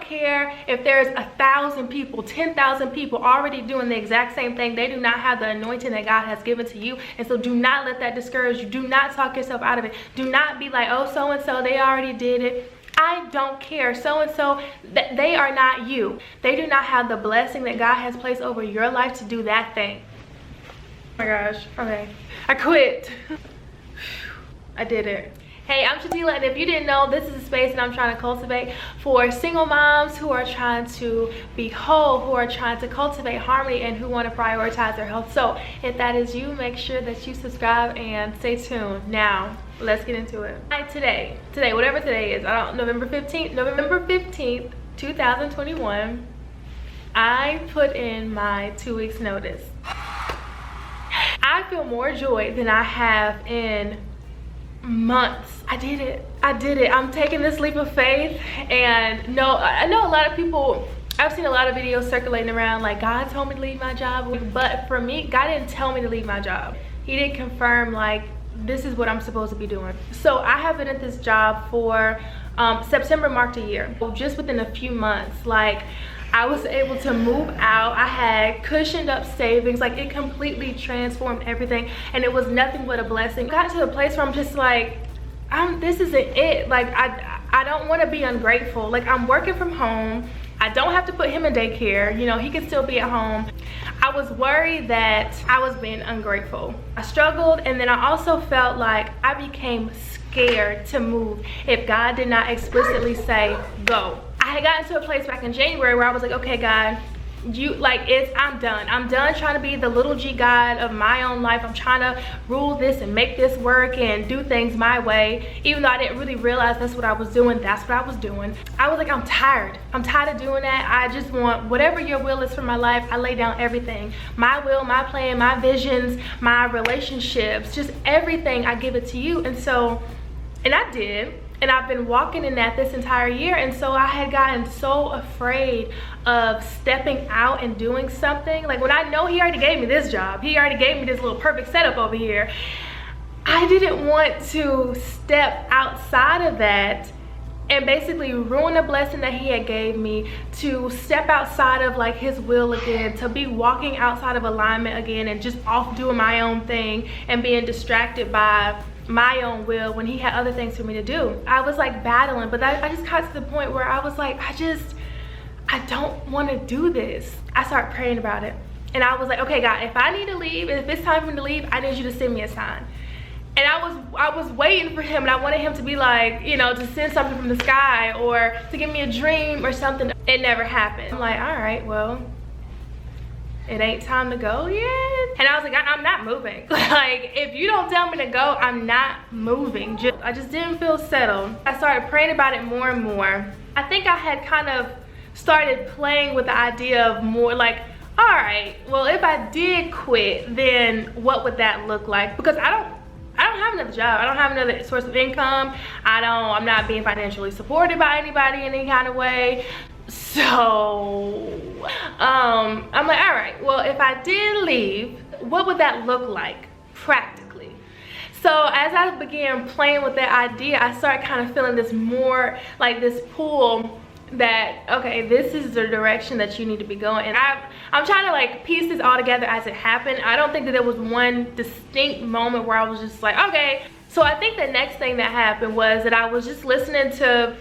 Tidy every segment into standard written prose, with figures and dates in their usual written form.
care if there's 1,000 people, 10,000 people already doing the exact same thing. They do not have the anointing that God has given to you. And so do not let that discourage you. Do not talk yourself out of it. Do not be like, oh, so-and-so, they already did it. I don't care. So-and-so, they are not you. They do not have the blessing that God has placed over your life to do that thing. Oh my gosh. Okay. I quit. I did it. Hey, I'm Shatila, and if you didn't know, this is a space that I'm trying to cultivate for single moms who are trying to be whole, who are trying to cultivate harmony, and who want to prioritize their health. So if that is you, make sure that you subscribe and stay tuned. Now, let's get into it. Today, whatever today is, November 15th, 2021, I put in my 2 weeks notice. I feel more joy than I have in months. I did it. I'm taking this leap of faith. And no, I know a lot of people, I've seen a lot of videos circulating around like, God told me to leave my job. But for me, God didn't tell me to leave my job. He didn't confirm like, this is what I'm supposed to be doing. So I have been at this job for September marked a year. Just within a few months, like, I was able to move out. I had cushioned up savings. Like, it completely transformed everything, and it was nothing but a blessing. I got to a place where I'm just like, this isn't it. Like, I don't want to be ungrateful. Like, I'm working from home. I don't have to put him in daycare. You know, he can still be at home. I was worried that I was being ungrateful. I struggled, and then I also felt like I became scared to move if God did not explicitly say, go. I had gotten to a place back in January where I was like, okay, God, I'm done trying to be the little g God of my own life. I'm trying to rule this and make this work and do things my way. Even though I didn't really realize that's what I was doing, that's what I was doing. I was like, I'm tired of doing that. I just want whatever your will is for my life. I lay down everything. My will, my plan, my visions, my relationships, just everything, I give it to you. And I did. And I've been walking in that this entire year. And so I had gotten so afraid of stepping out and doing something. Like, when I know he already gave me this job, he already gave me this little perfect setup over here, I didn't want to step outside of that and basically ruin a blessing that he had gave me, to step outside of like his will again, to be walking outside of alignment again and just off doing my own thing and being distracted by my own will when he had other things for me to do. I was like battling, but I just got to the point where I was like, I don't want to do this. I started praying about it, and I was like, okay, God, if I need to leave, if it's time for me to leave, I need you to send me a sign. And I was waiting for him, and I wanted him to be like, you know, to send something from the sky or to give me a dream or something. It never happened. I'm like, all right, well, it ain't time to go yet. And I was like, I'm not moving. Like, if you don't tell me to go, I'm not moving. I just didn't feel settled. I started praying about it more and more. I think I had kind of started playing with the idea of more like, all right, well, if I did quit, then what would that look like? Because I don't have another job. I don't have another source of income. I'm not being financially supported by anybody in any kind of way. So I'm like, all right, well, if I did leave, what would that look like practically? So as I began playing with that idea, I started kind of feeling this more like this pull that, okay, this is the direction that you need to be going. And I'm trying to like piece this all together as it happened. I don't think that there was one distinct moment where I was just like, okay. So I think the next thing that happened was that I was just listening to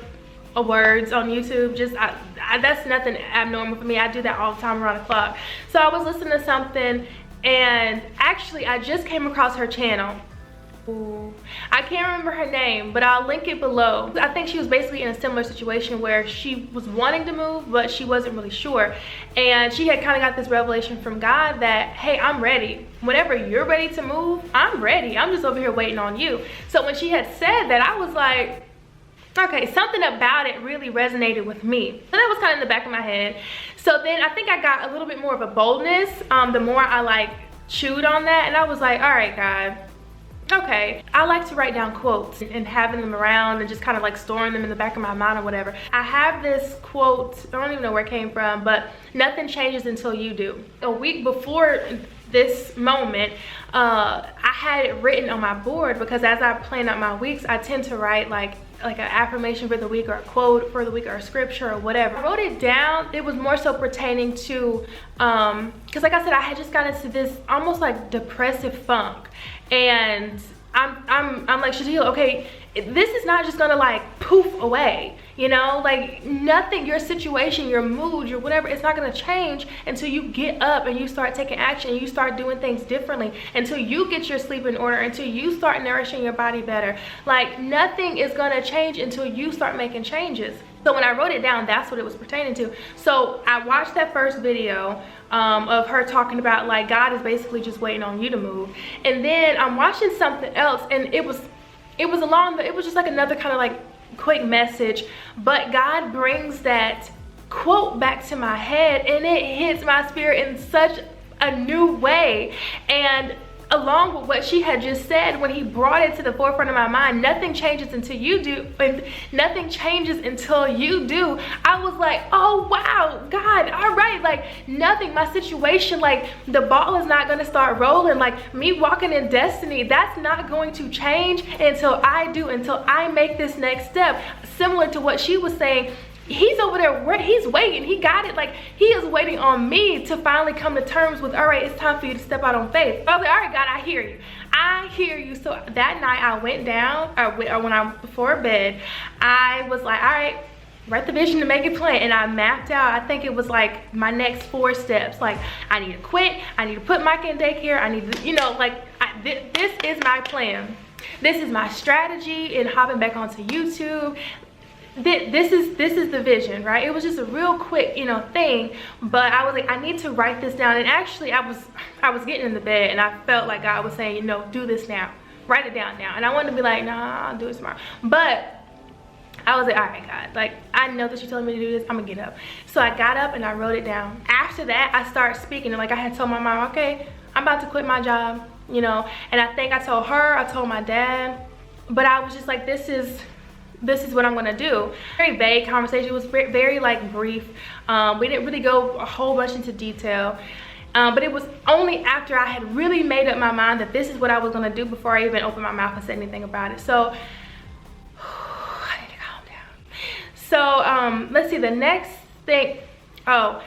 words on YouTube. Just that's nothing abnormal for me. I do that all the time around the clock. So I was listening to something, and actually I just came across her channel. Ooh, I can't remember her name, but I'll link it below. I think she was basically in a similar situation where she was wanting to move, but she wasn't really sure. And she had kind of got this revelation from God that, hey, I'm ready. Whenever you're ready to move, I'm ready. I'm just over here waiting on you. So when she had said that, I was like, okay, something about it really resonated with me. So that was kind of in the back of my head. So then I think I got a little bit more of a boldness the more I like chewed on that. And I was like, all right, God, okay. I like to write down quotes and having them around and just kind of like storing them in the back of my mind or whatever. I have this quote, I don't even know where it came from, but nothing changes until you do. A week before this moment, I had it written on my board, because as I plan out my weeks, I tend to write like like an affirmation for the week, or a quote for the week, or a scripture, or whatever. I wrote it down. It was more so pertaining to because like I said, I had just gotten into this almost like depressive funk, and I'm like, Shadil, okay, this is not just gonna like poof away, you know, like nothing, your situation, your mood, your whatever, it's not gonna change until you get up and you start taking action, and you start doing things differently, until you get your sleep in order, until you start nourishing your body better. Like nothing is gonna change until you start making changes. So when I wrote it down, that's what it was pertaining to. So I watched that first video of her talking about like God is basically just waiting on you to move, and then I'm watching something else, and it was just like another kind of like quick message, but God brings that quote back to my head, and it hits my spirit in such a new way. And along with what she had just said, when he brought it to the forefront of my mind, nothing changes until you do, and nothing changes until you do. I was like, oh wow, God, all right, like nothing, my situation, like the ball is not gonna start rolling, like me walking in destiny, that's not going to change until I make this next step. Similar to what she was saying, he's over there, he's waiting, he got it, like he is waiting on me to finally come to terms with, all right, it's time for you to step out on faith. I was like, all right, God, I hear you. So that night I went down, before bed, I was like, all right, write the vision to make it plain, and I mapped out, I think it was like my next 4 steps. Like I need to quit, I need to put Micah in daycare, I need to, you know, like this is my plan, this is my strategy in hopping back onto YouTube. This is the vision, right? It was just a real quick, you know, thing, but I was like, I need to write this down. And actually I was getting in the bed, and I felt like God was saying, you know, do this now, write it down now. And I wanted to be like, nah, I'll do it tomorrow, but I was like, all right, God, like I know that you're telling me to do this, I'm gonna get up. So I got up and I wrote it down. After that, I started speaking, and like I had told my mom, okay, I'm about to quit my job, you know. And I think I told her, I told my dad, but I was just like, this is what I'm gonna do. Very vague conversation. It was very like brief. We didn't really go a whole bunch into detail, but it was only after I had really made up my mind that this is what I was gonna do before I even opened my mouth and said anything about it. So I need to calm down. So let's see, the next thing, oh,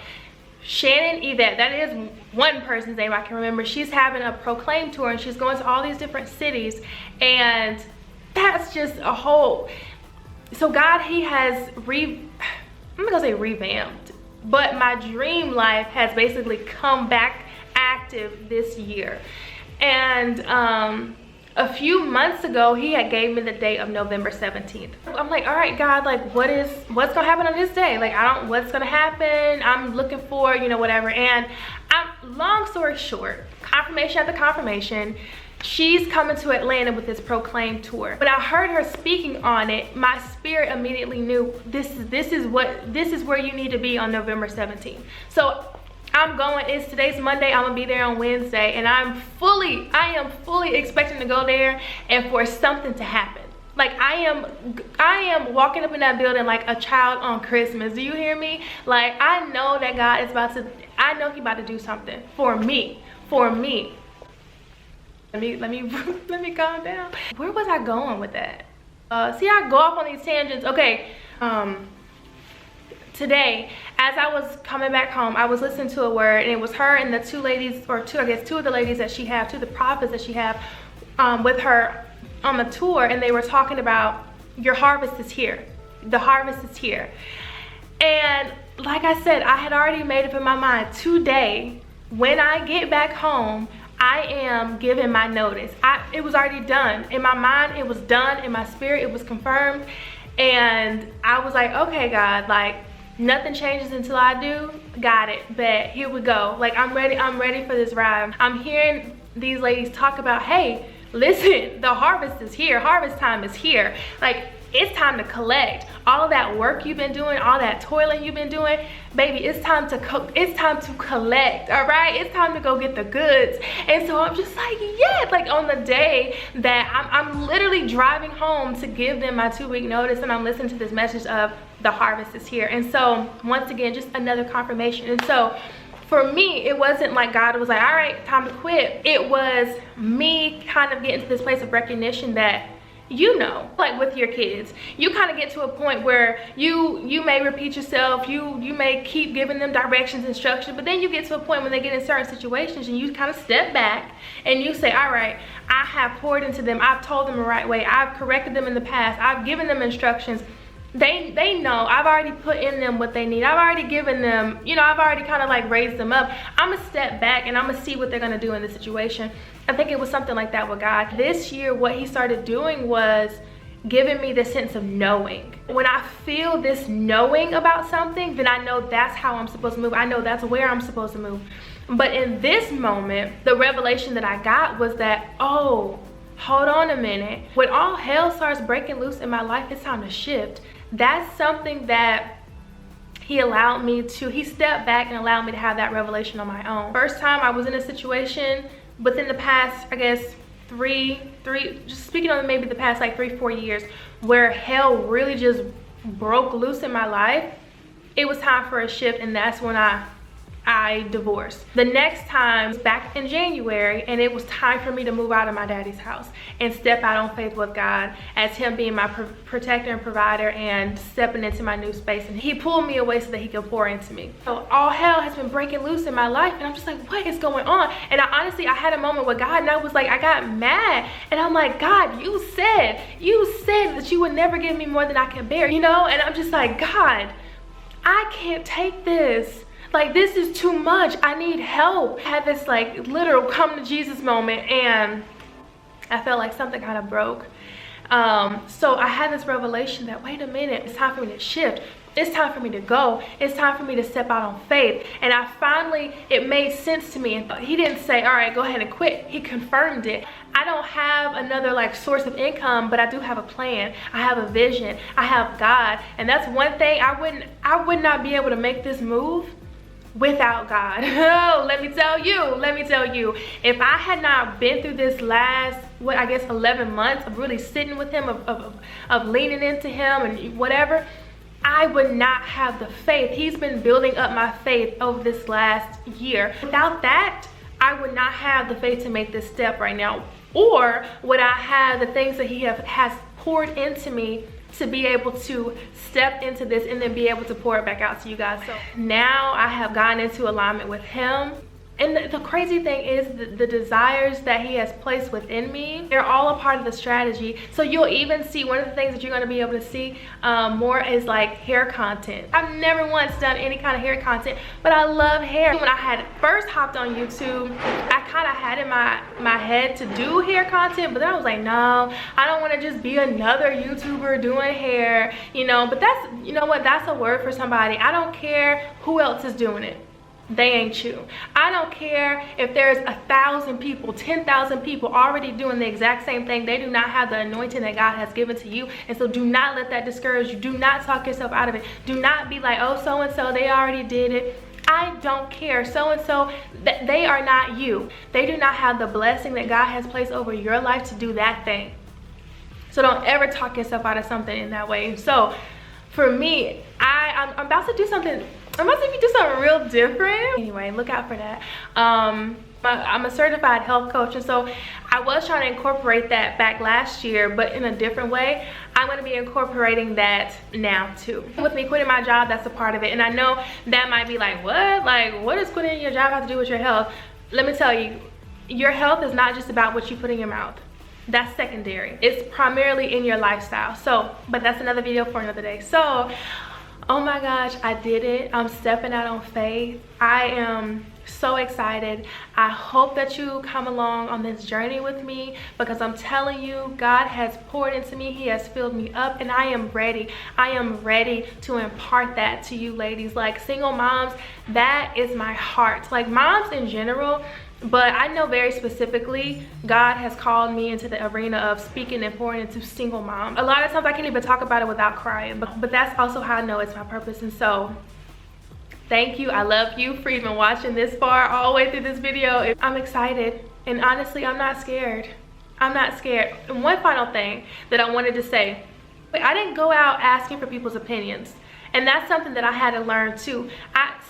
Shannon Yvette, that is one person's name I can remember. She's having a Proclaim tour, and she's going to all these different cities, and that's just a whole, so God, he has I'm not gonna say revamped, but my dream life has basically come back active this year. And a few months ago, he had gave me the date of November 17th. I'm like, all right, God, like what's gonna happen on this day? Like what's gonna happen? I'm looking for, you know, whatever. And long story short, confirmation after confirmation, she's coming to Atlanta with this Proclaim tour. When I heard her speaking on it, my spirit immediately knew this is where you need to be on November 17th. So I'm going, today's Monday, I'm gonna be there on Wednesday, and I am fully expecting to go there and for something to happen. Like I am walking up in that building like a child on Christmas. Do you hear me? Like I know that God is I know he's about to do something for me. Let me calm down. Where was I going with that? See, I go off on these tangents. Okay, today, as I was coming back home, I was listening to a word, and it was her and the two ladies, or two of the ladies that she have, two of the prophets that she have with her on the tour, and they were talking about your harvest is here. The harvest is here. And like I said, I had already made up in my mind, today, when I get back home, I am giving my notice. It was already done. In my mind, it was done. In my spirit, it was confirmed. And I was like, okay, God, like nothing changes until I do. Got it, bet, here we go. Like I'm ready for this ride. I'm hearing these ladies talk about, hey, listen, the harvest is here. Harvest time is here. Like it's time to collect all of that work you've been doing, all that toiling you've been doing, baby. It's time to collect. All right, it's time to go get the goods. And so I'm just like, yeah, like on the day that I'm literally driving home to give them my 2-week notice, and I'm listening to this message of the harvest is here. And so once again, just another confirmation. And so for me, it wasn't like God was like, all right, time to quit. It was me kind of getting to this place of recognition that you know, like with your kids, you kind of get to a point where you may repeat yourself, you may keep giving them directions, instructions, but then you get to a point when they get in certain situations and you kind of step back and you say, all right, I have poured into them, I've told them the right way, I've corrected them in the past, I've given them instructions. They know I've already put in them what they need. I've already given them, you know, I've already kind of like raised them up. I'm gonna step back and I'm gonna see what they're gonna do in this situation. I think it was something like that with God. This year, what he started doing was giving me this sense of knowing. When I feel this knowing about something, then I know that's how I'm supposed to move. I know that's where I'm supposed to move. But in this moment, the revelation that I got was that, oh, hold on a minute. When all hell starts breaking loose in my life, it's time to shift. That's something that he allowed me to, he stepped back and allowed me to have that revelation on my own. First time I was in a situation within the past, I guess, just speaking on maybe the past like 3-4 years, where hell really just broke loose in my life. It was time for a shift, and that's when I divorced. The next time was back in January, and it was time for me to move out of my daddy's house and step out on faith with God as him being my protector and provider and stepping into my new space. And he pulled me away so that he could pour into me. So all hell has been breaking loose in my life, and I'm just like, what is going on? And I honestly had a moment with God, and I was like, I got mad, and I'm like, God, you said that you would never give me more than I can bear, you know? And I'm just like, God, I can't take this. Like, this is too much. I need help. I had this like literal come to Jesus moment, and I felt like something kind of broke. So I had this revelation that, wait a minute, it's time for me to shift. It's time for me to go. It's time for me to step out on faith. And I finally, it made sense to me. And he didn't say, all right, go ahead and quit. He confirmed it. I don't have another like source of income, but I do have a plan. I have a vision. I have God. And that's one thing. I would not be able to make this move without God. Oh, let me tell you, if I had not been through this last, what, I guess 11 months of really sitting with him, of leaning into him and whatever, I would not have the faith. He's been building up my faith over this last year. Without that, I would not have the faith to make this step right now. Or would I have the things that he has poured into me to be able to step into this and then be able to pour it back out to you guys. So now I have gotten into alignment with him. And the crazy thing is the desires that he has placed within me, they're all a part of the strategy. So you'll even see, one of the things that you're going to be able to see more is like hair content. I've never once done any kind of hair content, but I love hair. When I had first hopped on YouTube, I kind of had in my head to do hair content, but then I was like, no, I don't want to just be another YouTuber doing hair, you know. But that's, you know what, that's a word for somebody. I don't care who else is doing it. They ain't you. I don't care if there's 1,000 people, 10,000 people already doing the exact same thing. They do not have the anointing that God has given to you. And so do not let that discourage you. Do not talk yourself out of it. Do not be like, oh, so-and-so, they already did it. I don't care. So-and-so, they are not you. They do not have the blessing that God has placed over your life to do that thing. So don't ever talk yourself out of something in that way. So for me, I'm about to do something. I'm about to do something real different. Anyway, look out for that. I'm a certified health coach, and so I was trying to incorporate that back last year, but in a different way. I'm going to be incorporating that now too. With me quitting my job, that's a part of it. And I know that might be like, what? Like, what does quitting your job have to do with your health? Let me tell you, your health is not just about what you put in your mouth. That's secondary. It's primarily in your lifestyle. So, but that's another video for another day. So, oh my gosh, I did it. I'm stepping out on faith. I am so excited. I hope that you come along on this journey with me, because I'm telling you, God has poured into me. He has filled me up, and I am ready. I am ready to impart that to you ladies. Like single moms, that is my heart. Like moms in general, but I know very specifically God has called me into the arena of speaking and pouring into single moms. A lot of times I can't even talk about it without crying, but that's also how I know it's my purpose. And so thank you. I love you for even watching this far, all the way through this video. I'm excited, and honestly, I'm not scared. I'm not scared. And one final thing that I wanted to say, I didn't go out asking for people's opinions. And that's something that I had to learn too.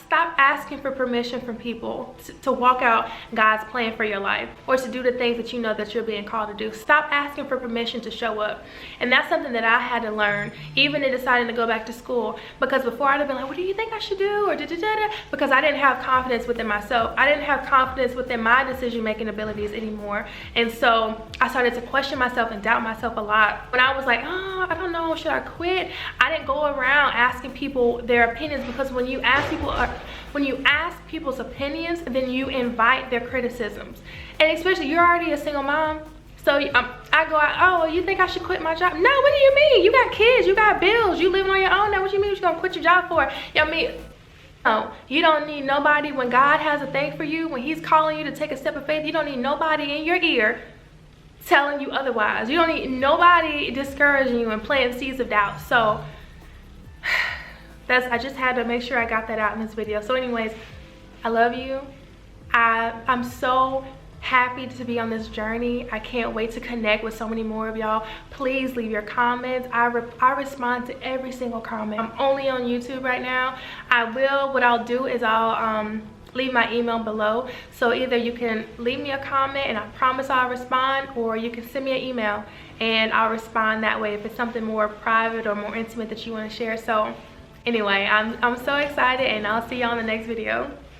stop asking for permission from people to walk out God's plan for your life, or to do the things that you know that you're being called to do. Stop asking for permission to show up. And that's something that I had to learn, even in deciding to go back to school. Because before I'd have been like, what do you think I should do? Or da-da-da-da. Because I didn't have confidence within myself. I didn't have confidence within my decision-making abilities anymore. And so I started to question myself and doubt myself a lot. When I was like, oh, I don't know, should I quit? I didn't go around asking people their opinions, because when you ask people's opinions, then you invite their criticisms. And especially, you're already a single mom. So I go out, oh, you think I should quit my job? No, what do you mean? You got kids, you got bills, you living on your own now. What you mean you're gonna quit your job for? You know what I mean? No, you don't need nobody. When God has a thing for you, when he's calling you to take a step of faith, you don't need nobody in your ear telling you otherwise. You don't need nobody discouraging you and planting seeds of doubt. So I just had to make sure I got that out in this video. So anyways, I love you. I'm so happy to be on this journey. I can't wait to connect with so many more of y'all. Please leave your comments. I respond to every single comment. I'm only on YouTube right now. What I'll do is I'll leave my email below. So either you can leave me a comment and I promise I'll respond, or you can send me an email and I'll respond that way if it's something more private or more intimate that you want to share. So anyway, I'm so excited, and I'll see you on the next video.